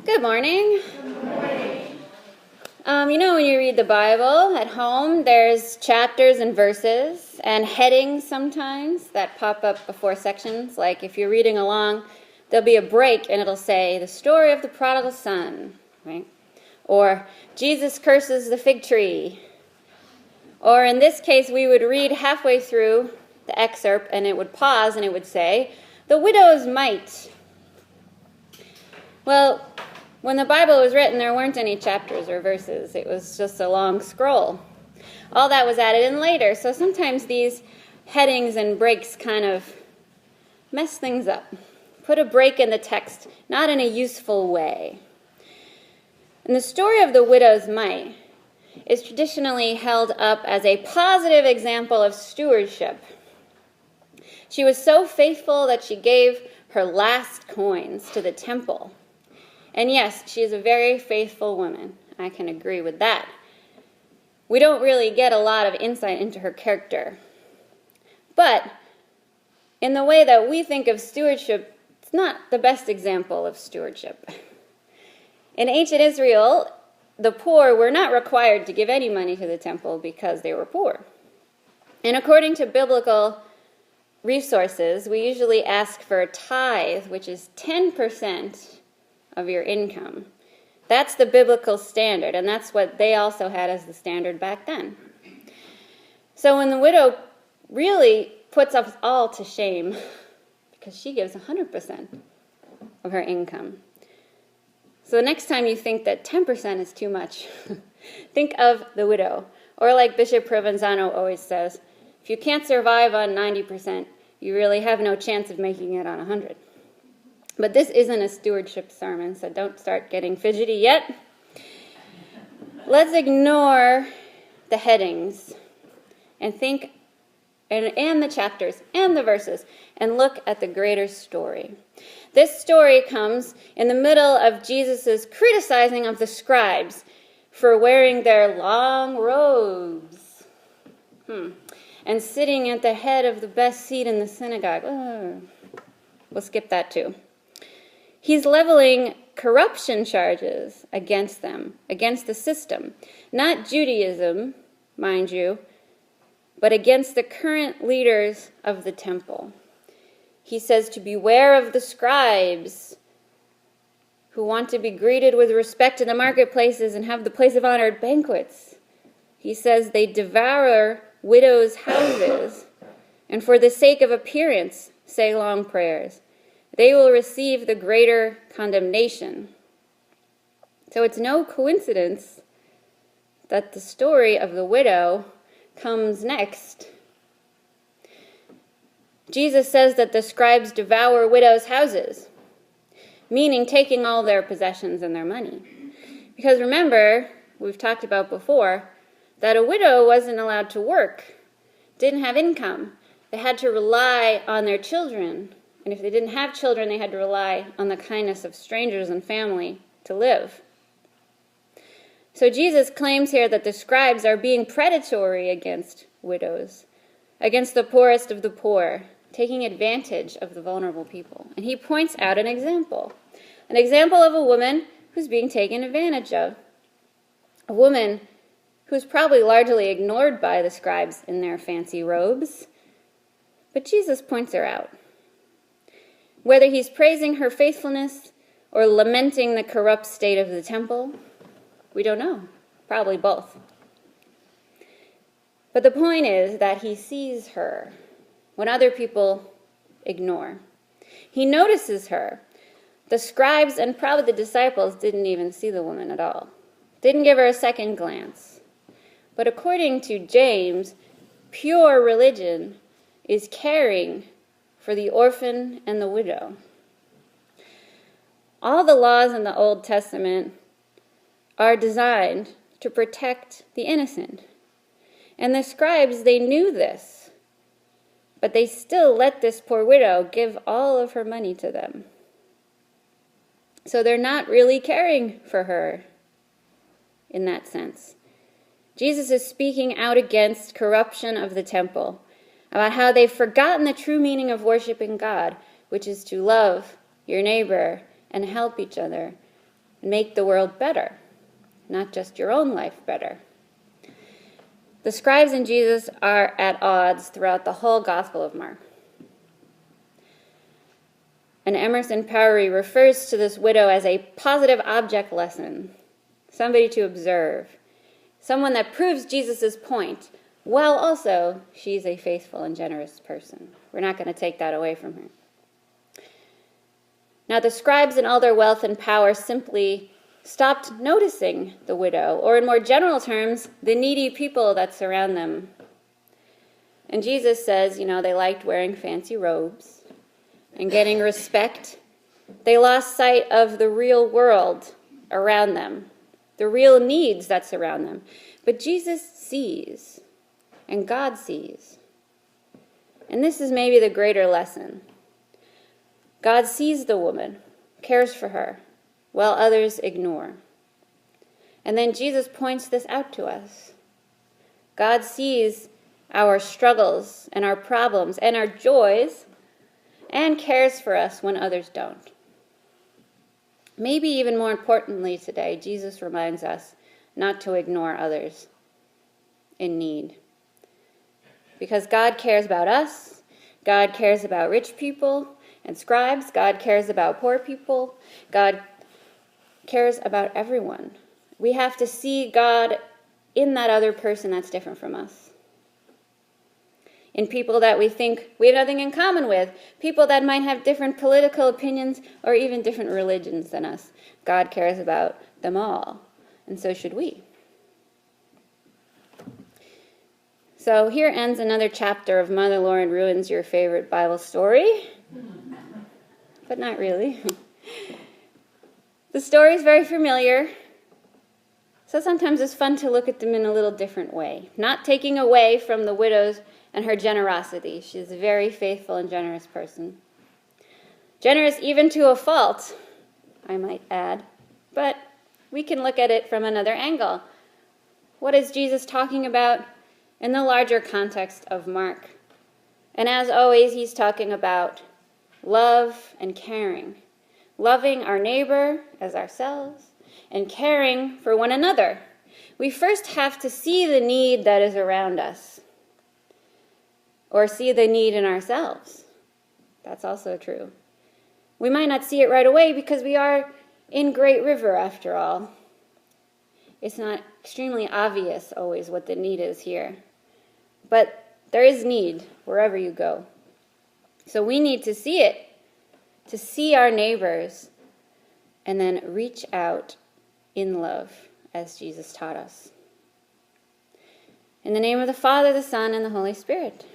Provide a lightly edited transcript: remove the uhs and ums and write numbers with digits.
Good morning. Good morning. When you read the Bible at home, there's chapters and verses and headings sometimes that pop up before sections. Like if you're reading along, there'll be a break and it'll say, the story of the prodigal son, right? Or Jesus curses the fig tree. Or in this case, we would read halfway through the excerpt and it would pause and it would say, the widow's mite. Well, when the Bible was written, there weren't any chapters or verses. It was just a long scroll. All that was added in later. So sometimes these headings and breaks kind of mess things up. Put a break in the text, not in a useful way. And the story of the widow's mite is traditionally held up as a positive example of stewardship. She was so faithful that she gave her last coins to the temple. And yes, she is a very faithful woman. I can agree with that. We don't really get a lot of insight into her character. But in the way that we think of stewardship, it's not the best example of stewardship. In ancient Israel, the poor were not required to give any money to the temple because they were poor. And according to biblical resources, we usually ask for a tithe, which is 10% of your income. That's the biblical standard, and that's what they also had as the standard back then. So when the widow really puts us all to shame, because she gives 100% of her income. So the next time you think that 10% is too much, think of the widow. Or like Bishop Provenzano always says, if you can't survive on 90%, you really have no chance of making it on 100. But this isn't a stewardship sermon, so don't start getting fidgety yet. Let's ignore the headings and think, and the chapters and the verses, and look at the greater story. This story comes in the middle of Jesus' criticizing of the scribes for wearing their long robes and sitting at the head of the best seat in the synagogue. We'll skip that too. He's leveling corruption charges against them, against the system. Not Judaism, mind you, but against the current leaders of the temple. He says to beware of the scribes who want to be greeted with respect in the marketplaces and have the place of honor at banquets. He says they devour widows' houses and for the sake of appearance say long prayers. They will receive the greater condemnation. So it's no coincidence that the story of the widow comes next. Jesus says that the scribes devour widows' houses, meaning taking all their possessions and their money. Because remember, we've talked about before, that a widow wasn't allowed to work, didn't have income. They had to rely on their children. And if they didn't have children, they had to rely on the kindness of strangers and family to live. So Jesus claims here that the scribes are being predatory against widows, against the poorest of the poor, taking advantage of the vulnerable people. And he points out an example of a woman who's being taken advantage of, a woman who's probably largely ignored by the scribes in their fancy robes. But Jesus points her out. Whether he's praising her faithfulness or lamenting the corrupt state of the temple, we don't know. Probably both. But the point is that he sees her when other people ignore. He notices her. The scribes and probably the disciples didn't even see the woman at all. Didn't give her a second glance. But according to James, pure religion is caring for the orphan and the widow. All the laws in the Old Testament are designed to protect the innocent. And the scribes, they knew this, but they still let this poor widow give all of her money to them. So they're not really caring for her in that sense. Jesus is speaking out against corruption of the temple, about how they've forgotten the true meaning of worshiping God, which is to love your neighbor and help each other. and make the world better, not just your own life better. The scribes and Jesus are at odds throughout the whole Gospel of Mark. And Emerson Powery refers to this widow as a positive object lesson, somebody to observe, someone that proves Jesus' point, while also she's a faithful and generous person. We're not going to take that away from her. Now, the scribes in all their wealth and power simply stopped noticing the widow, or in more general terms, the needy people that surround them. And Jesus says, they liked wearing fancy robes and getting respect. They lost sight of the real world around them, the real needs that surround them. But Jesus sees, and God sees. And this is maybe the greater lesson. God sees the woman, cares for her, while others ignore. And then Jesus points this out to us. God sees our struggles and our problems and our joys and cares for us when others don't. Maybe even more importantly today, Jesus reminds us not to ignore others in need. Because God cares about us, God cares about rich people and scribes, God cares about poor people, God cares about everyone. We have to see God in that other person that's different from us. In people that we think we have nothing in common with, people that might have different political opinions or even different religions than us. God cares about them all, and so should we. So here ends another chapter of Mother Lauren Ruins Your Favorite Bible Story. But not really. The story is very familiar, so sometimes it's fun to look at them in a little different way, not taking away from the widow's and her generosity. She's a very faithful and generous person. Generous even to a fault, I might add. But we can look at it from another angle. What is Jesus talking about in the larger context of Mark? And as always, he's talking about love and caring. Loving our neighbor as ourselves and caring for one another. We first have to see the need that is around us. Or see the need in ourselves. That's also true. We might not see it right away because we are in Great River after all. It's not extremely obvious always what the need is here. But there is need wherever you go. So we need to see it, to see our neighbors, and then reach out in love as Jesus taught us. In the name of the Father, the Son, and the Holy Spirit.